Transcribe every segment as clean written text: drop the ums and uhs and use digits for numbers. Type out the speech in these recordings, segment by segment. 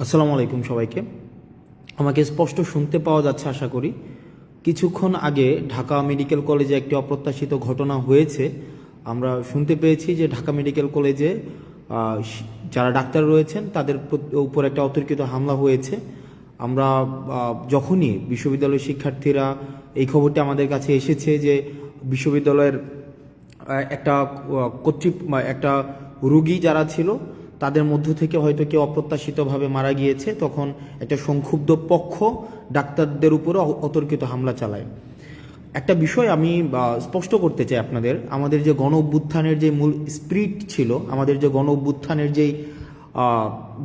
আসসালামু আলাইকুম সবাইকে। আমাকে স্পষ্ট শুনতে পাওয়া যাচ্ছে আশা করি। কিছুক্ষণ আগে ঢাকা মেডিকেল কলেজে একটি অপ্রত্যাশিত ঘটনা হয়েছে। আমরা শুনতে পেয়েছি যে ঢাকা মেডিকেল কলেজে যারা ডাক্তার রয়েছেন তাদের উপর একটা অতর্কিত হামলা হয়েছে। আমরা যখনই বিশ্ববিদ্যালয়ের শিক্ষার্থীরা এই খবরটি আমাদের কাছে এসেছে যে বিশ্ববিদ্যালয়ের একটা রুগী যারা ছিল তাদের মধ্য থেকে হয়তো কেউ অপ্রত্যাশিতভাবে মারা গিয়েছে, তখন একটা সংক্ষুব্ধ পক্ষ ডাক্তারদের উপরে অতর্কিত হামলা চালায়। একটা বিষয় আমি স্পষ্ট করতে চাই আপনাদের, আমাদের যে গণ অভ্যুত্থানের যে মূল স্পিরিট ছিল, আমাদের যে গণ অভ্যুত্থানের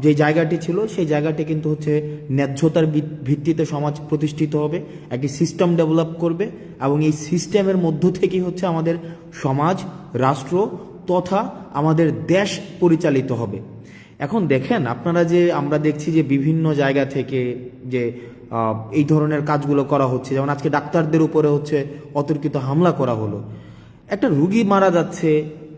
যে জায়গাটি ছিল, সেই জায়গাটি কিন্তু হচ্ছে ন্যায্যতার ভিত্তিতে সমাজ প্রতিষ্ঠিত হবে, একটি সিস্টেম ডেভেলপ করবে, এবং এই সিস্টেমের মধ্য থেকেই হচ্ছে আমাদের সমাজ, রাষ্ট্র তথা আমাদের দেশ পরিচালিত হবে। এখন দেখেন আপনারা, যে আমরা দেখছি যে বিভিন্ন জায়গা থেকে যে এই ধরনের কাজগুলো করা হচ্ছে, যেমন আজকে ডাক্তারদের উপরে হচ্ছে অতর্কিত হামলা করা হলো। একটা রুগী মারা যাচ্ছে,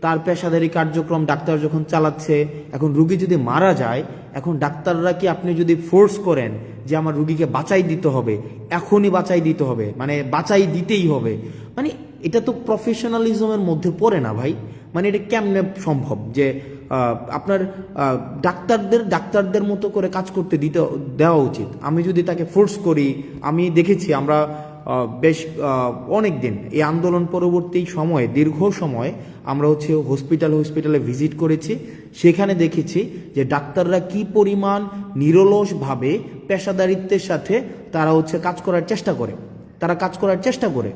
তার পেশাদারি কার্যক্রম ডাক্তার যখন চালাচ্ছে, এখন রুগী যদি মারা যায়, এখন ডাক্তাররা কি আপনি যদি ফোর্স করেন যে আমার রুগীকে বাঁচাই দিতে হবে, এখনই বাঁচাই দিতে হবে, মানে বাঁচাই দিতেই হবে, মানে এটা তো প্রফেশনালিজমের মধ্যে পড়ে না ভাই। মানে এটা কেমনে সম্ভব যে আপনার ডাক্তারদের মতো করে কাজ করতে দেওয়া উচিত। আমি যদি তাকে ফোর্স করি, আমি দেখেছি আমরা বেশ অনেক দিন এই আন্দোলন পরবর্তী সময়ে, দীর্ঘ সময় আমরা হচ্ছে হসপিটালে ভিজিট করেছি। সেখানে দেখেছি যে ডাক্তাররা কি পরিমাণ নিরলসভাবে পেশাদারিত্বের সাথে তারা হচ্ছে কাজ করার চেষ্টা করে।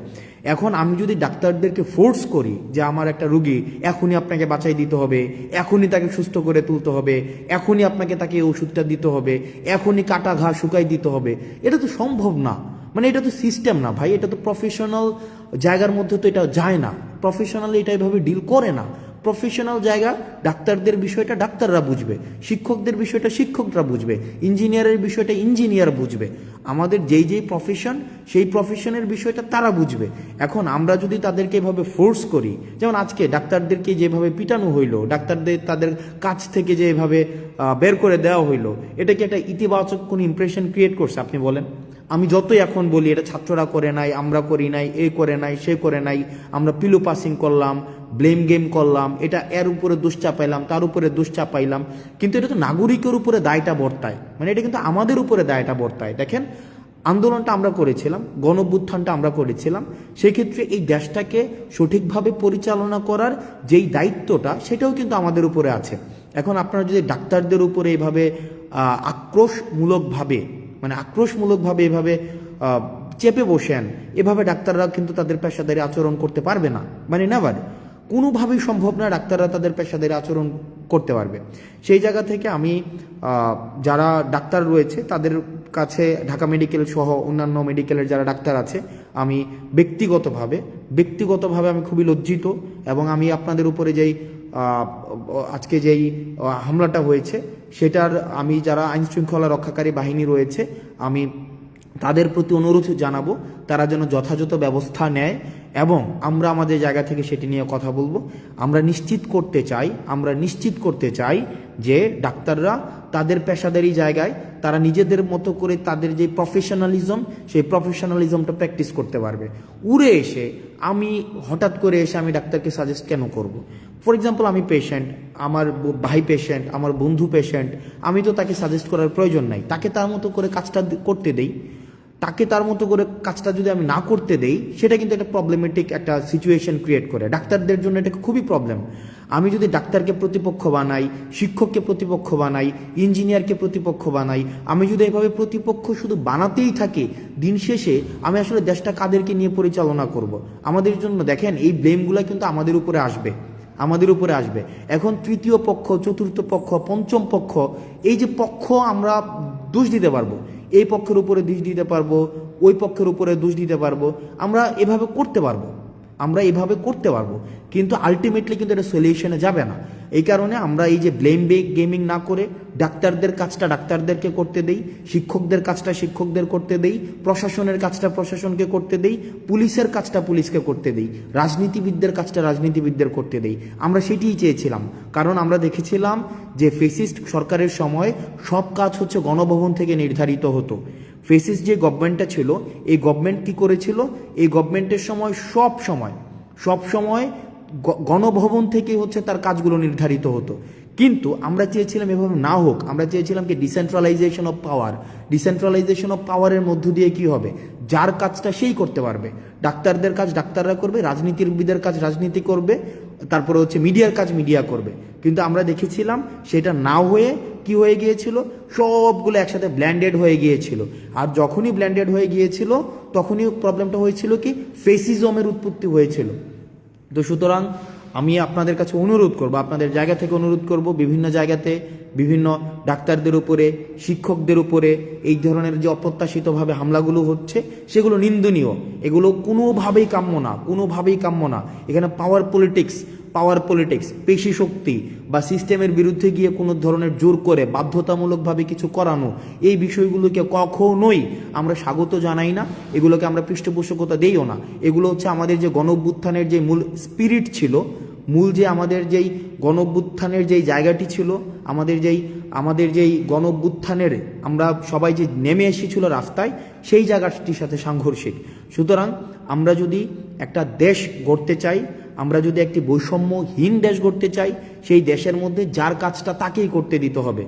এখন আমি যদি ডাক্তারদেরকে ফোর্স করি যে আমার একটা রুগী এখনই আপনাকে বাঁচাই দিতে হবে, এখনই তাকে সুস্থ করে তুলতে হবে, এখনই আপনাকে তাকে ওষুধটা দিতে হবে, এখনই কাটা ঘা শুকাই দিতে হবে, এটা তো সম্ভব না। মানে এটা তো সিস্টেম না ভাই, এটা তো প্রফেশনাল জায়গার মধ্যে তো এটা যায় না। প্রফেশনালি এটা এভাবে ডিল করে না। প্রফেশনাল জায়গা, ডাক্তারদের বিষয়টা ডাক্তাররা বুঝবে, শিক্ষকদের বিষয়টা শিক্ষকরা বুঝবে, ইঞ্জিনিয়ারের বিষয়টা ইঞ্জিনিয়ার বুঝবে, আমাদের যেই প্রফেশন সেই প্রফেশনের বিষয়টা তারা বুঝবে। এখন আমরা যদি তাদেরকে এভাবে ফোর্স করি, যেমন আজকে ডাক্তারদেরকে যেভাবে পিটানো হইলো, ডাক্তারদের তাদের কাছ থেকে যে এভাবে বের করে দেওয়া হইলো, এটা কি একটা ইতিবাচক কোনো ইমপ্রেশন ক্রিয়েট করছে আপনি বলেন? আমি যতই এখন বলি এটা ছাত্ররা করে নাই, আমরা করি নাই, এ করে নাই, সে করে নাই, আমরা পিলো পাসিং করলাম, ব্লেম গেম করলাম, এটা এর উপরে দোষ চাপাইলাম, তার উপরে দোষ চাপাইলাম, কিন্তু এটা তো নাগরিকের উপরে দায়টা বর্তায়। মানে এটা কিন্তু আমাদের উপরে দায়টা বর্তায়। দেখেন, আন্দোলনটা আমরা করেছিলাম, গণ অভ্যুত্থানটা আমরা করেছিলাম, সেক্ষেত্রে এই দেশটাকে সঠিকভাবে পরিচালনা করার যেই দায়িত্বটা, সেটাও কিন্তু আমাদের উপরে আছে। এখন আপনারা যদি ডাক্তারদের উপরে এভাবে আক্রোশমূলকভাবে এভাবে চেপে বসেন, এভাবে ডাক্তাররা কিন্তু তাদের পেশাদারি আচরণ করতে পারবে না। মানে নেভার, কোনোভাবেই সম্ভব না ডাক্তাররা তাদের পেশাদারি আচরণ করতে পারবে। সেই জায়গা থেকে আমি যারা ডাক্তার রয়েছে তাদের কাছে, ঢাকা মেডিকেল সহ অন্যান্য মেডিকেলের যারা ডাক্তার আছে, আমি ব্যক্তিগতভাবে আমি খুবই লজ্জিত, এবং আমি আপনাদের উপরে আজকে যেই হামলাটা হয়েছে সেটার, আমি যারা আইনশৃঙ্খলা রক্ষাকারী বাহিনী রয়েছে, আমি তাদের প্রতি অনুরোধ জানাবো তারা যেন যথাযথ ব্যবস্থা নেয়, এবং আমরা আমাদের জায়গা থেকে সেটি নিয়ে কথা বলবো। আমরা নিশ্চিত করতে চাই যে ডাক্তাররা তাদের পেশাদারি জায়গায় তারা নিজেদের মতো করে তাদের যে প্রফেশনালিজম, সেই প্রফেশনালিজমটা প্র্যাকটিস করতে পারবে। আমি হঠাৎ করে এসে আমি ডাক্তারকে সাজেস্ট কেন করব? ফর এক্সাম্পল, আমি পেশেন্ট, আমার ভাই পেশেন্ট, আমার বন্ধু পেশেন্ট, আমি তো তাকে সাজেস্ট করার প্রয়োজন নাই। তাকে তার মতো করে কাজটা করতে দেই। তাকে তার মতো করে কাজটা যদি আমি না করতে দেই, সেটা কিন্তু একটা প্রবলেমেটিক একটা সিচুয়েশন ক্রিয়েট করে ডাক্তারদের জন্য। এটা খুবই প্রবলেম। আমি যদি ডাক্তারকে প্রতিপক্ষ বানাই, শিক্ষককে প্রতিপক্ষ বানাই, ইঞ্জিনিয়ারকে প্রতিপক্ষ বানাই, আমি যদি এভাবে প্রতিপক্ষ শুধু বানাতেই থাকি, দিন শেষে আমি আসলে দেশটা কাদেরকে নিয়ে পরিচালনা করব? আমাদের জন্য দেখেন, এই ব্লেমগুলো কিন্তু আমাদের উপরে আসবে। এখন তৃতীয় পক্ষ, চতুর্থ পক্ষ, পঞ্চম পক্ষ, এই যে পক্ষ আমরা দোষ দিতে পারবো, এই পক্ষের উপরে দোষ দিতে পারবো, ওই পক্ষের উপরে দোষ দিতে পারবো, আমরা এভাবে করতে পারবো। আমরা এভাবে করতে পারবো, কিন্তু আলটিমেটলি কিন্তু এটা সলিউশনে যাবে না। এই কারণে আমরা এই যে ব্লেম গেমিং না করে ডাক্তারদের কাজটা ডাক্তারদেরকে করতে দেই, শিক্ষকদের কাজটা শিক্ষকদের করতে দেই, প্রশাসনের কাজটা প্রশাসনকে করতে দেই, পুলিশের কাজটা পুলিশকে করতে দেই, রাজনীতিবিদদের কাজটা রাজনীতিবিদদের করতে দেই। আমরা সেটিই চেয়েছিলাম, কারণ আমরা দেখেছিলাম যে ফেসিস্ট সরকারের সময় সব কাজ হচ্ছে গণভবন থেকে নির্ধারিত হতো। ফেসিস্ট যে গভর্নমেন্টটা ছিল, এই গভর্নমেন্ট কী করেছিল, এই গভর্নমেন্টের সময় সব সময় গণভবন থেকে হচ্ছে তার কাজগুলো নির্ধারিত হতো। কিন্তু আমরা চেয়েছিলাম এভাবে না হোক, আমরা চেয়েছিলাম কি decentralisation of power. Decentralisation of পাওয়ারের মধ্য দিয়ে কি হবে, যার কাজটা সেই করতে পারবে। ডাক্তারদের কাজ ডাক্তাররা করবে, রাজনীতিবিদের কাজ রাজনীতি করবে, তারপরে হচ্ছে মিডিয়ার কাজ মিডিয়া করবে। কিন্তু আমরা দেখেছিলাম সেটা না হয়ে কি হয়ে গিয়েছিল, সবগুলো একসাথে ব্ল্যান্ডেড হয়ে গিয়েছিল। আর যখনই ব্ল্যান্ডেড হয়ে গিয়েছিল তখনই প্রবলেমটা হয়েছিল কি, ফেসিজমের উৎপত্তি হয়েছিল। তো সুতরাং আমি আপনাদের কাছে অনুরোধ করব, আপনাদের জায়গা থেকে অনুরোধ করব, বিভিন্ন জায়গাতে বিভিন্ন ডাক্তারদের উপরে, শিক্ষকদের উপরে এই ধরনের যে অপ্রত্যাশিতভাবে হামলাগুলো হচ্ছে সেগুলো নিন্দনীয়। এগুলো কোনোভাবেই কাম্য না। এখানে পাওয়ার পলিটিক্স, পেশি শক্তি বা সিস্টেমের বিরুদ্ধে গিয়ে কোনো ধরনের জোর করে বাধ্যতামূলকভাবে কিছু করানো, এই বিষয়গুলোকে কখনোই আমরা স্বাগত জানাই না, এগুলোকে আমরা পৃষ্ঠপোষকতা দেইও না। এগুলো হচ্ছে আমাদের যে গণঅভ্যুত্থানের যে মূল স্পিরিট ছিল, আমাদের যেই গণঅভ্যুত্থানের যেই জায়গাটি ছিল, আমাদের যেই গণঅভ্যুত্থানের আমরা সবাই যে নেমে এসেছিল রাস্তায়, সেই জায়গাটির সাথে সাংঘর্ষিক। সুতরাং আমরা যদি একটা দেশ গড়তে চাই, আমরা যদি একটি বৈষম্যহীন দেশ গড়তে চাই, সেই দেশের মধ্যে যার কাজটা তাকেই করতে দিতে হবে।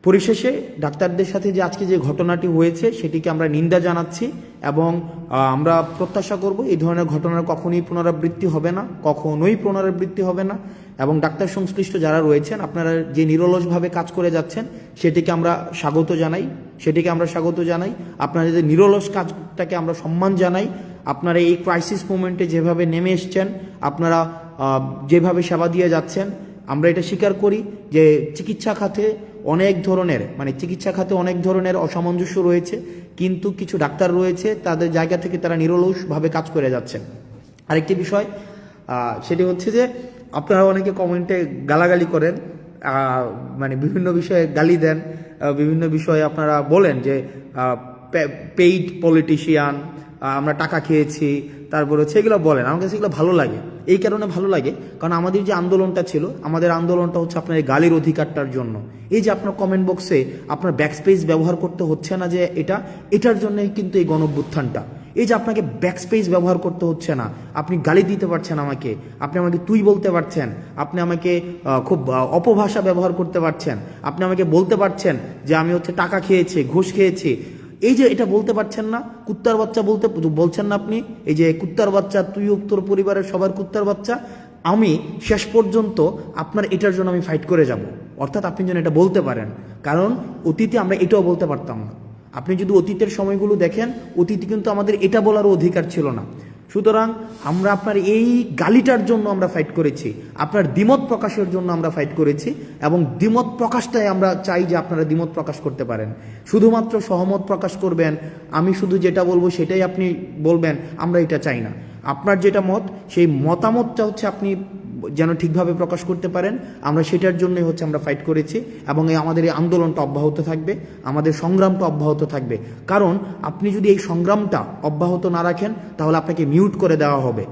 পরিশেষে ডাক্তারদের সাথে যে আজকে যে ঘটনাটি হয়েছে সেটিকে আমরা নিন্দা জানাচ্ছি এবং আমরা প্রত্যাশা করব এই ধরনের ঘটনার কখনোই পুনরাবৃত্তি হবে না। এবং ডাক্তার সংশ্লিষ্ট যারা রয়েছেন, আপনারা যে নিরলসভাবে কাজ করে যাচ্ছেন সেটিকে আমরা স্বাগত জানাই। আপনারা যে নিরলস কাজটাকে আমরা সম্মান জানাই। আপনারা এই ক্রাইসিস মোমেন্টে যেভাবে নেমে এসছেন, আপনারা যেভাবে সেবা দিয়ে যাচ্ছেন, আমরা এটা স্বীকার করি যে চিকিৎসা খাতে অনেক ধরনের অসামঞ্জস্য রয়েছে, কিন্তু কিছু ডাক্তার রয়েছে তাদের জায়গা থেকে তারা নিরলসভাবে কাজ করে যাচ্ছেন। আরেকটি বিষয় সেটি হচ্ছে যে আপনারা অনেকে কমেন্টে গালাগালি করেন, বিভিন্ন বিষয়ে গালি দেন, বিভিন্ন বিষয়ে আপনারা বলেন যে পেইড পলিটিশিয়ান, আমরা টাকা খেয়েছি, তারপরে হচ্ছে এগুলো বলেন। আমার কাছে এগুলো ভালো লাগে, এই কারণে ভালো লাগে কারণ আমাদের যে আন্দোলনটা ছিল, আমাদের আন্দোলনটা হচ্ছে আপনার এই গালির অধিকারটার জন্য। এই যে আপনার কমেন্ট বক্সে আপনার ব্যাকস্পেস ব্যবহার করতে হচ্ছে না, যে এটার জন্যই কিন্তু এই গণঅভ্যুত্থানটা। এই যে আপনাকে ব্যাকস্পেস ব্যবহার করতে হচ্ছে না, আপনি গালি দিতে পারছেন আমাকে, আপনি আমাকে তুই বলতে পারছেন, আপনি আমাকে খুব অপভাষা ব্যবহার করতে পারছেন, আপনি আমাকে বলতে পারছেন যে আমি হচ্ছে টাকা খেয়েছি, ঘুষ খেয়েছি। এই যে এটা বলতে পারছেন না, কুত্তার বাচ্চা বলছেন না আপনি, এই যে কুত্তার বাচ্চা, তুই তোর পরিবারের সবার কুত্তার বাচ্চা, আমি শেষ পর্যন্ত আপনার এটার জন্য আমি ফাইট করে যাব। অর্থাৎ আপনি যেন এটা বলতে পারেন, কারণ অতীতে আমরা এটাও বলতে পারতাম না। আপনি যদি অতীতের সময়গুলো দেখেন, অতীতে কিন্তু আমাদের এটা বলারও অধিকার ছিল না। সুতরাং আমরা আপনার এই গালিটার জন্য আমরা ফাইট করেছি, আপনার দ্বিমত প্রকাশের জন্য আমরা ফাইট করেছি, এবং দ্বিমত প্রকাশটাই আমরা চাই যে আপনারা দ্বিমত প্রকাশ করতে পারেন। শুধুমাত্র সহমত প্রকাশ করবেন, আমি শুধু যেটা বলবো সেটাই আপনি বলবেন, আমরা এটা চাই না। আপনার যেটা মত, সেই মতামতটা হচ্ছে আপনি যেন ঠিকভাবে প্রকাশ করতে পারেন, আমরা সেটার জন্যই হচ্ছে আমরা ফাইট করেছি। এবং আমাদের এই আন্দোলনটা অব্যাহত থাকবে, আমাদের সংগ্রামটা অব্যাহত থাকবে। কারণ আপনি যদি এই সংগ্রামটা অব্যাহত না রাখেন তাহলে আপনাকে মিউট করে দেওয়া হবে।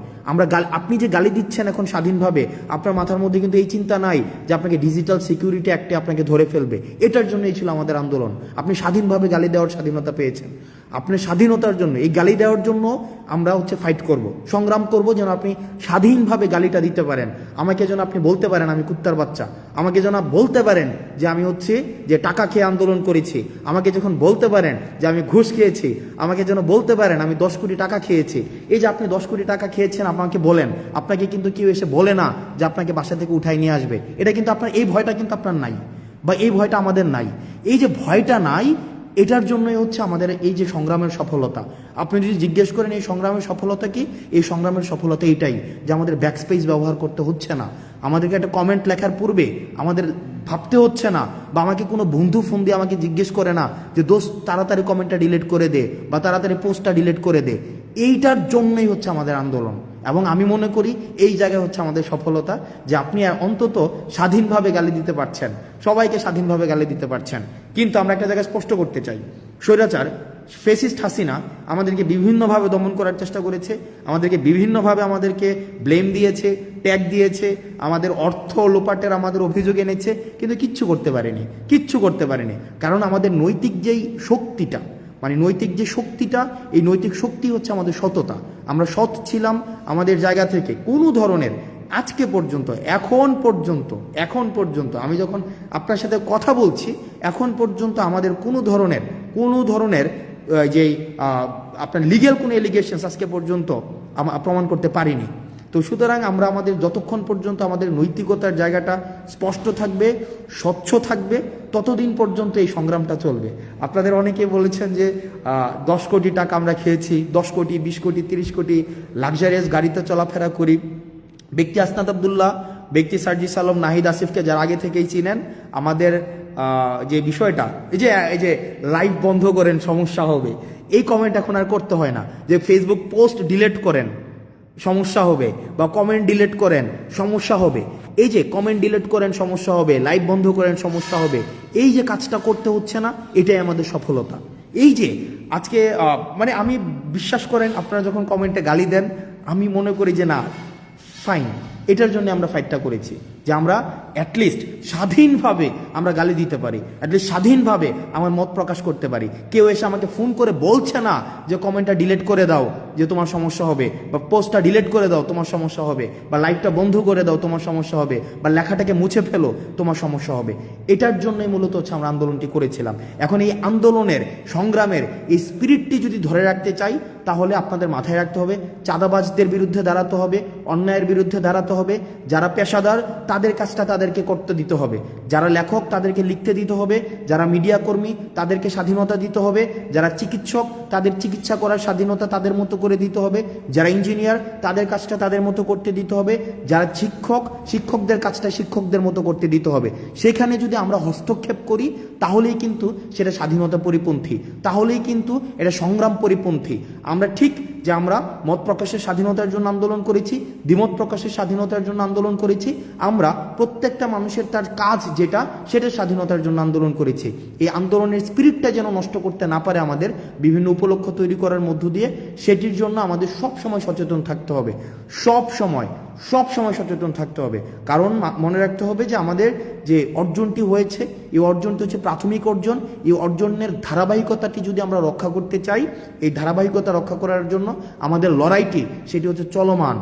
আপনি যে গালি দিচ্ছেন এখন স্বাধীনভাবে, আপনার মাথার মধ্যে কিন্তু এই চিন্তা নাই যে আপনাকে ডিজিটাল সিকিউরিটি অ্যাক্টে আপনাকে ধরে ফেলবে। এটার জন্যই ছিল আমাদের আন্দোলন। আপনি স্বাধীনভাবে গালি দেওয়ার স্বাধীনতা পেয়েছেন, আপনার স্বাধীনতার জন্য, এই গালি দেওয়ার জন্য আমরা হচ্ছে ফাইট করব, সংগ্রাম করব, যেন আপনি স্বাধীনভাবে গালিটা দিতে পারেন। আমাকে যেন আপনি বলতে পারেন আমি কুত্তার বাচ্চা, আমাকে যেন বলতে পারেন যে আমি হচ্ছে যে টাকা খেয়ে আন্দোলন করেছি, আমাকে যখন বলতে পারেন যে আমি ঘুষ খেয়েছি, আমাকে যেন বলতে পারেন আমি 10 কোটি টাকা খেয়েছি। এই যে আপনি 10 কোটি টাকা খেয়েছেন, আমাকে বলেন, আপনাকে কিন্তু কেউ এসে বলে না যে আপনাকে বাসা থেকে উঠাই নিয়ে আসবে। এটা কিন্তু আপনার, এই ভয়টা কিন্তু আপনার নাই, বা এই ভয়টা আমাদের নাই। এই যে ভয়টা নাই, এটার জন্যই হচ্ছে আমাদের এই যে সংগ্রামের সফলতা। আপনি যদি জিজ্ঞেস করেন এই সংগ্রামের সফলতা কি, এই সংগ্রামের সফলতা এইটাই যে আমাদের ব্যাকস্পেস ব্যবহার করতে হচ্ছে না, আমাদেরকে একটা কমেন্ট লেখার পূর্বে আমাদের ভাবতে হচ্ছে না, বা আমাকে কোনো বন্ধু ফোন দিয়ে আমাকে জিজ্ঞেস করে না যে দোস্ত তাড়াতাড়ি কমেন্টটা ডিলিট করে দে বা তাড়াতাড়ি পোস্টটা ডিলিট করে দে। এইটার জন্যই হচ্ছে আমাদের আন্দোলন। এবং আমি মনে করি এই জায়গায় হচ্ছে আমাদের সফলতা, যে আপনি অন্তত স্বাধীনভাবে গালি দিতে পারছেন, সবাইকে স্বাধীনভাবে গালি দিতে পারছেন। কিন্তু আমরা একটা জায়গায় স্পষ্ট করতে চাই, স্বৈরাচার ফেসিস্ট হাসিনা আমাদেরকে বিভিন্নভাবে দমন করার চেষ্টা করেছে, আমাদেরকে বিভিন্নভাবে আমাদেরকে ব্লেম দিয়েছে, ট্যাগ দিয়েছে, আমাদের অর্থ লোপাটের আমাদের অভিযোগ এনেছে, কিন্তু কিচ্ছু করতে পারেনি। কারণ আমাদের নৈতিক যেই শক্তিটা, মানে নৈতিক যে শক্তিটা, এই নৈতিক শক্তি হচ্ছে আমাদের সততা। আমরা সৎ ছিলাম আমাদের জায়গা থেকে। কোনো ধরনের আজকে পর্যন্ত, এখন পর্যন্ত আমি যখন আপনার সাথে কথা বলছি, এখন পর্যন্ত আমাদের কোনো ধরনের যেই আপনার লিগ্যাল কোনো এলিগেশনস আজকে পর্যন্ত প্রমাণ করতে পারিনি। তো সুতরাং আমরা আমাদের যতক্ষণ পর্যন্ত আমাদের নৈতিকতার জায়গাটা স্পষ্ট থাকবে, স্বচ্ছ থাকবে, ততদিন পর্যন্ত এই সংগ্রামটা চলবে। আপনাদের অনেকে বলেছেন যে 10 কোটি টাকা আমরা খেয়েছি, 10 কোটি, 20 কোটি, 30 কোটি লাক্সারিয়াস গাড়িতে চলাফেরা করি। ব্যক্তি আসনাদ আবদুল্লাহ, ব্যক্তি সার্জিস আলম, নাহিদ আসিফকে যারা আগে থেকেই চিনেন, আমাদের যে বিষয়টা, এই যে লাইভ বন্ধ করেন সমস্যা হবে, এই কমেন্ট এখন আর করতে হয় না। যে ফেসবুক পোস্ট ডিলিট করেন সমস্যা হবে, বা কমেন্ট ডিলিট করেন সমস্যা হবে, এই যে কমেন্ট ডিলিট করেন সমস্যা হবে, লাইভ বন্ধ করেন সমস্যা হবে, এই যে কাজটা করতে হচ্ছে না, এটাই আমাদের সফলতা। এই যে আজকে মানে আমি বিশ্বাস করেন, আপনারা যখন কমেন্টে গালি দেন, আমি মনে করি যে না, ফাইন, এটার জন্য আমরা ফাইটটা করেছি, যে আমরা অ্যাটলিস্ট স্বাধীনভাবে আমরা গালি দিতে পারি, অ্যাটলিস্ট স্বাধীনভাবে আমার মত প্রকাশ করতে পারি। কেউ এসে আমাকে ফোন করে বলছে না যে কমেন্টটা ডিলিট করে দাও যে তোমার সমস্যা হবে, বা পোস্টটা ডিলিট করে দাও তোমার সমস্যা হবে, বা লাইভটা বন্ধ করে দাও তোমার সমস্যা হবে, বা লেখাটাকে মুছে ফেলো তোমার সমস্যা হবে। এটার জন্যই মূলত হচ্ছে আমরা আন্দোলনটি করেছিলাম। এখন এই আন্দোলনের, সংগ্রামের এই স্পিরিটটি যদি ধরে রাখতে চাই, তাহলে আপনাদের মাথায় রাখতে হবে, চাঁদাবাজদের বিরুদ্ধে দাঁড়াতে হবে, অন্যায়ের বিরুদ্ধে দাঁড়াতে হবে, যারা পেশাদার তাদের কাজটা তাদেরকে করতে দিতে হবে, যারা লেখক তাদেরকে লিখতে দিতে হবে, যারা মিডিয়া কর্মী তাদেরকে স্বাধীনতা দিতে হবে, যারা চিকিৎসক তাদের চিকিৎসা করার স্বাধীনতা তাদের মতো করে দিতে হবে, যারা ইঞ্জিনিয়ার তাদের কাজটা তাদের মতো করতে দিতে হবে, যারা শিক্ষকদের কাজটা শিক্ষকদের মতো করতে দিতে হবে। সেখানে যদি আমরা হস্তক্ষেপ করি, তাহলেই কিন্তু সেটা স্বাধীনতা পরিপন্থী, তাহলেই কিন্তু এটা সংগ্রাম পরিপন্থী। আমরা ঠিক যে আমরা মত প্রকাশের স্বাধীনতার জন্য আন্দোলন করেছি, দ্বিমত প্রকাশের স্বাধীনতার জন্য আন্দোলন করেছি, আমরা প্রত্যেকটা মানুষের তার কাজ যেটা, সেটার স্বাধীনতার জন্য আন্দোলন করেছি। এই আন্দোলনের স্পিরিটটা যেন নষ্ট করতে না পারে আমাদের বিভিন্ন উপলক্ষ তৈরি করার মধ্য দিয়ে, সেটির জন্য আমাদের সবসময় সচেতন থাকতে হবে, সব সময় সচেতন থাকতে হবে। কারণ মনে রাখতে হবে যে আমাদের যে অর্জনটি হয়েছে, এই অর্জনটি হচ্ছে প্রাথমিক অর্জন। এই অর্জনের ধারাবাহিকতাটি যদি আমরা রক্ষা করতে চাই, এই ধারাবাহিকতা রক্ষা করার জন্য আমাদের লড়াইটি, সেটি হচ্ছে চলমান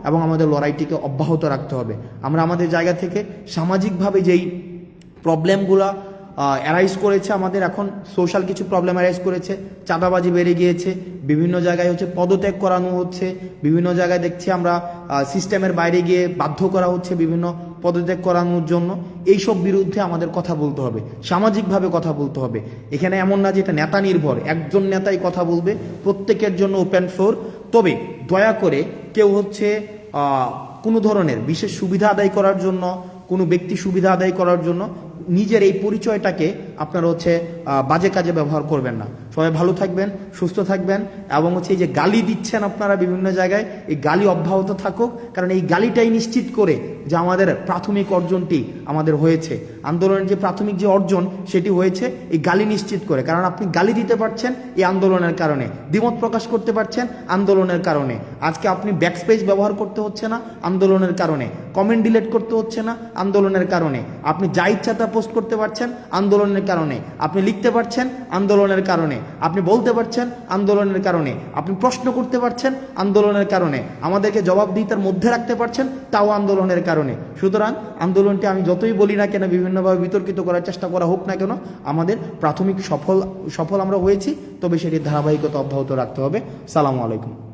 এবং আমাদের লড়াইটিকে অব্যাহত রাখতে হবে। আমরা আমাদের জায়গা থেকে সামাজিকভাবে যেই প্রবলেমগুলা অ্যারাইজ করেছে, আমাদের এখন সোশ্যাল কিছু প্রবলেম অ্যারাইজ করেছে, চাঁদাবাজি বেড়ে গিয়েছে, বিভিন্ন জায়গায় হচ্ছে পদত্যাগ করানো হচ্ছে, বিভিন্ন জায়গায় দেখছি আমরা সিস্টেমের বাইরে গিয়ে বাধ্য করা হচ্ছে বিভিন্ন পদত্যাগ করানোর জন্য। এইসব বিরুদ্ধে আমাদের কথা বলতে হবে, সামাজিকভাবে কথা বলতে হবে। এখানে এমন না যে এটা নেতা নির্ভর, একজন নেতাই কথা বলবে, প্রত্যেকের জন্য ওপেন ফ্লোর। তবে দয়া করে কেউ হচ্ছে কোনো ধরনের বিশেষ সুবিধা আদায় করার জন্য, কোনো ব্যক্তি সুবিধা আদায় করার জন্য নিজের এই পরিচয়টাকে আপনারা হচ্ছে বাজে কাজে ব্যবহার করবেন না। সবাই ভালো থাকবেন, সুস্থ থাকবেন, এবং হচ্ছে এই যে গালি দিচ্ছেন আপনারা বিভিন্ন জায়গায়, এই গালি অব্যাহত থাকুক, কারণ এই গালিটাই নিশ্চিত করে যে আমাদের প্রাথমিক অর্জনটি আমাদের হয়েছে, আন্দোলনের যে প্রাথমিক যে অর্জন সেটি হয়েছে এই গালি নিশ্চিত করে। কারণ আপনি গালি দিতে পারছেন এই আন্দোলনের কারণে, দ্বিমত প্রকাশ করতে পারছেন আন্দোলনের কারণে, আজকে আপনি ব্যাকস্পেস ব্যবহার করতে হচ্ছে না আন্দোলনের কারণে, কমেন্ট ডিলিট করতে হচ্ছে না আন্দোলনের কারণে, আপনি যা ইচ্ছা তা পোস্ট করতে পারছেন আন্দোলনের কারণে, আপনি লিখতে পারছেন আন্দোলনের কারণে, আপনি বলতে পারছেন আন্দোলনের কারণে, আপনি প্রশ্ন করতে পারছেন আন্দোলনের কারণে, আমাদেরকে জবাবদিহিতার মধ্যে রাখতে পারছেন তাও আন্দোলনের কারণে। সুতরাং আন্দোলনটি আমি যতই বলি না কেন, বিভিন্নভাবে বিতর্কিত করার চেষ্টা করা হোক না কেন, আমাদের প্রাথমিক সফল আমরা হয়েছি, তবে সেটির ধারাবাহিকতা অব্যাহত রাখতে হবে। সালামু আলাইকুম।